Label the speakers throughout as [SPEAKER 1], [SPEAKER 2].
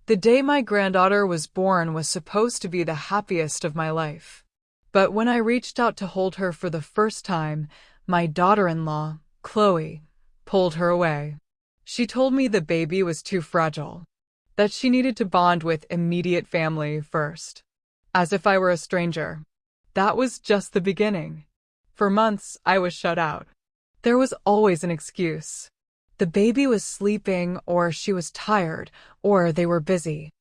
[SPEAKER 1] The day my granddaughter was born was supposed to be the happiest of my life. But when I reached out to hold her for the first time, my daughter-in-law, Chloe, pulled her away. She told me the baby was too fragile, that she needed to bond with immediate family first, as if I were a stranger. That was just the beginning. For months, I was shut out. There was always an excuse. The baby was sleeping, or she was tired, or they were busy.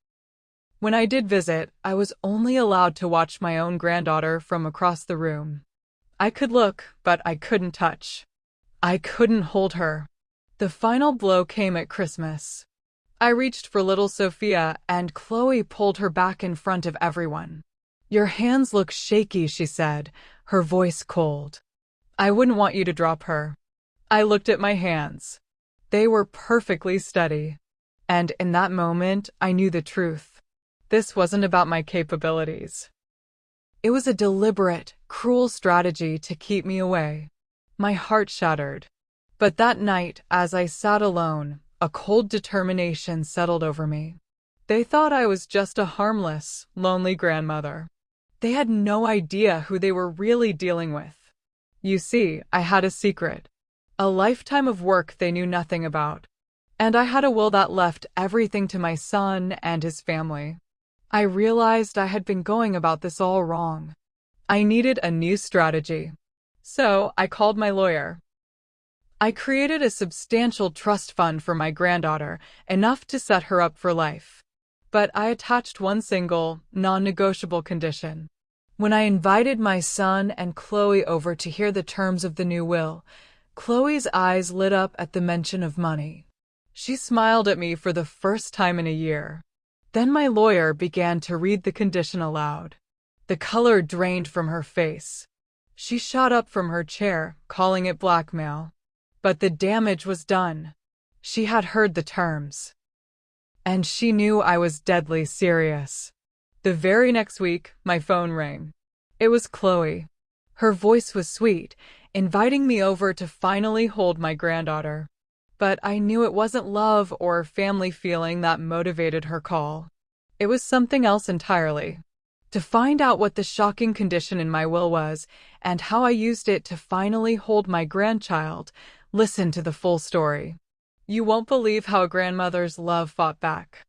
[SPEAKER 1] When I did visit, I was only allowed to watch my own granddaughter from across the room. I could look, but I couldn't touch. I couldn't hold her. The final blow came at Christmas. I reached for little Sophia, and Chloe pulled her back in front of everyone. "Your hands look shaky," she said, her voice cold. "I wouldn't want you to drop her." I looked at my hands. They were perfectly steady. And in that moment, I knew the truth. This wasn't about my capabilities. It was a deliberate, cruel strategy to keep me away. My heart shattered. But that night, as I sat alone, a cold determination settled over me. They thought I was just a harmless, lonely grandmother. They had no idea who they were really dealing with. You see, I had a secret. A lifetime of work they knew nothing about. And I had a will that left everything to my son and his family. I realized I had been going about this all wrong. I needed a new strategy. So I called my lawyer. I created a substantial trust fund for my granddaughter, enough to set her up for life. But I attached one single, non-negotiable condition. When I invited my son and Chloe over to hear the terms of the new will, Chloe's eyes lit up at the mention of money. She smiled at me for the first time in a year. Then my lawyer began to read the condition aloud. The color drained from her face. She shot up from her chair, calling it blackmail. But the damage was done. She had heard the terms. And she knew I was deadly serious. The very next week, my phone rang. It was Chloe. Her voice was sweet, inviting me over to finally hold my granddaughter. But I knew it wasn't love or family feeling that motivated her call. It was something else entirely. To find out what the shocking condition in my will was, and how I used it to finally hold my grandchild, listen to the full story. You won't believe how a grandmother's love fought back.